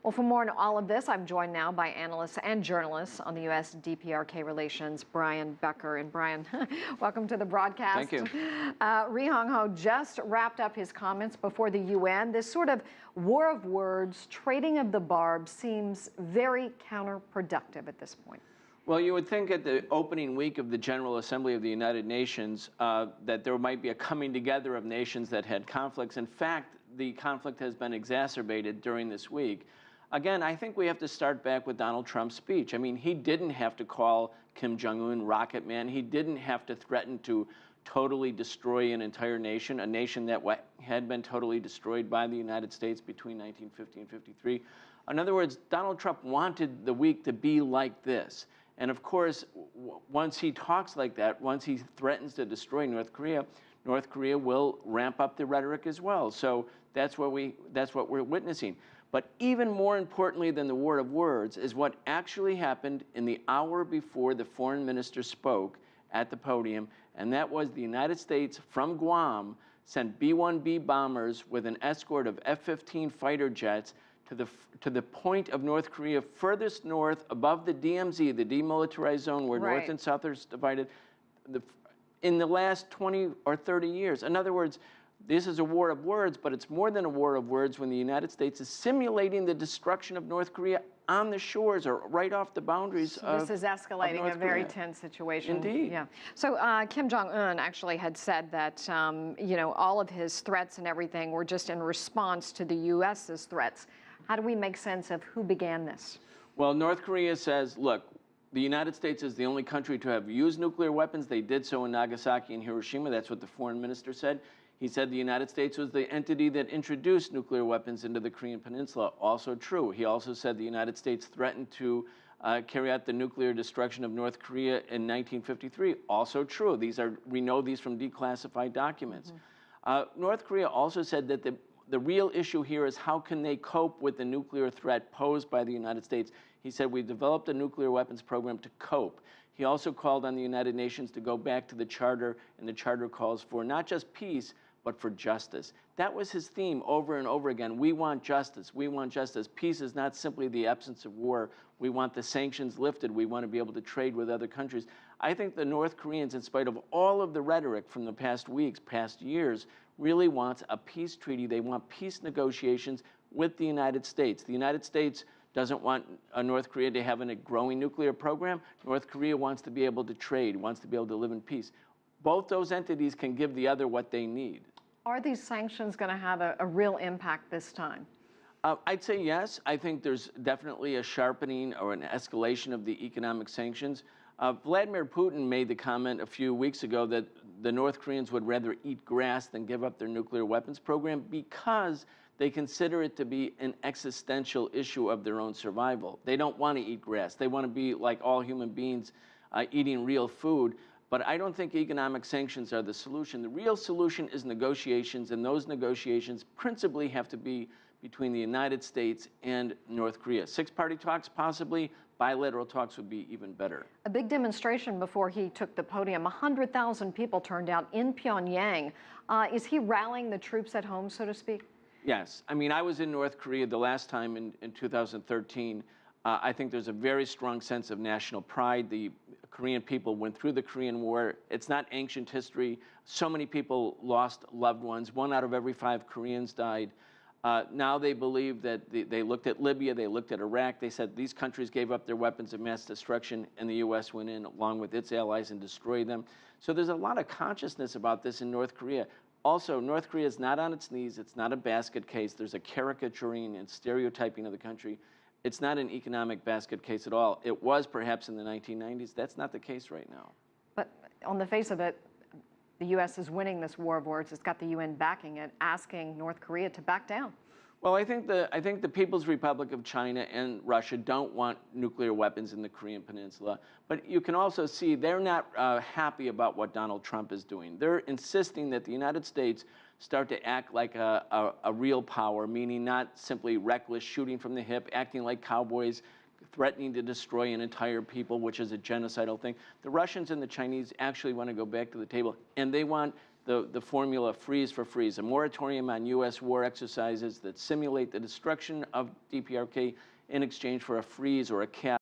Well, for more on all of this, I'm joined now by analysts and journalists on the US-DPRK relations, Brian Becker. And Brian, welcome to the broadcast. Thank you. Ri Hong-ho just wrapped up his comments before the UN. This sort of war of words, trading of the barbs seems very counterproductive at this point. Well, you would think at the opening week of the General Assembly of the United Nations that there might be a coming together of nations that had conflicts. In fact, the conflict has been exacerbated during this week. Again, I think we have to start back with Donald Trump's speech. I mean, he didn't have to call Kim Jong-un Rocket Man. He didn't have to threaten to totally destroy an entire nation, a nation that had been totally destroyed by the United States between 1950 and 53. In other words, Donald Trump wanted the week to be like this. And of course, once he talks like that, once he threatens to destroy North Korea will ramp up the rhetoric as well. So that's what we're witnessing. But even more importantly than the war of words is what actually happened in the hour before the foreign minister spoke at the podium, and that was the United States from Guam sent B-1B bombers with an escort of F-15 fighter jets to the point of North Korea furthest north above the DMZ, the demilitarized zone where North and South are divided, in the last 20 or 30 years. In other words, this is a war of words, but it's more than a war of words when the United States is simulating the destruction of North Korea on the shores or right off the boundaries of This is escalating a very tense situation. Indeed. Yeah. So Kim Jong-un actually had said that, you know, all of his threats and everything were just in response to the U.S.'s threats. How do we make sense of who began this? Well, North Korea says, look, the United States is the only country to have used nuclear weapons. They did so in Nagasaki and Hiroshima. That's what the foreign minister said. He said the United States was the entity that introduced nuclear weapons into the Korean Peninsula. Also true. He also said the United States threatened to carry out the nuclear destruction of North Korea in 1953. Also true. We know these from declassified documents. North Korea also said that the real issue here is how can they cope with the nuclear threat posed by the United States. He said we developed a nuclear weapons program to cope. He also called on the United Nations to go back to the Charter, and the Charter calls for not just peace, but for justice. That was his theme over and over again. We want justice. We want justice. Peace is not simply the absence of war. We want the sanctions lifted. We want to be able to trade with other countries. I think the North Koreans, in spite of all of the rhetoric from the past weeks, past years, really want a peace treaty. They want peace negotiations with the United States. The United States doesn't want North Korea to have a growing nuclear program. North Korea wants to be able to trade, wants to be able to live in peace. Both those entities can give the other what they need. Are these sanctions going to have a real impact this time? I'd say yes. I think there's definitely a sharpening or an escalation of the economic sanctions. Vladimir Putin made the comment a few weeks ago that the North Koreans would rather eat grass than give up their nuclear weapons program because they consider it to be an existential issue of their own survival. They don't want to eat grass. They want to be like all human beings, eating real food. But I don't think economic sanctions are the solution. The real solution is negotiations, and those negotiations principally have to be between the United States and North Korea. Six-party talks, possibly. Bilateral talks would be even better. A big demonstration before he took the podium. 100,000 people turned out in Pyongyang. Is he rallying the troops at home, so to speak? Yes. I mean, I was in North Korea the last time in 2013. I think there's a very strong sense of national pride. The Korean people went through the Korean War. It's not ancient history. So many people lost loved ones. 1 out of every 5 Koreans died. Now they believe that they looked at Libya, they looked at Iraq. They said these countries gave up their weapons of mass destruction, and the U.S. went in along with its allies and destroyed them. So there's a lot of consciousness about this in North Korea. Also, North Korea is not on its knees. It's not a basket case. There's a caricaturing and stereotyping of the country. It's not an economic basket case at all. It was perhaps in the 1990s. That's not the case right now. But on the face of it, the U.S. is winning this war of words. It's got the UN backing it, asking North Korea to back down. Well, I think the People's Republic of China and Russia don't want nuclear weapons in the Korean Peninsula. But you can also see they're not happy about what Donald Trump is doing. They're insisting that the United States start to act like a real power, meaning not simply reckless shooting from the hip, acting like cowboys, threatening to destroy an entire people, which is a genocidal thing. The Russians and the Chinese actually want to go back to the table, and they want the formula freeze for freeze, a moratorium on U.S. war exercises that simulate the destruction of DPRK in exchange for a freeze or a cap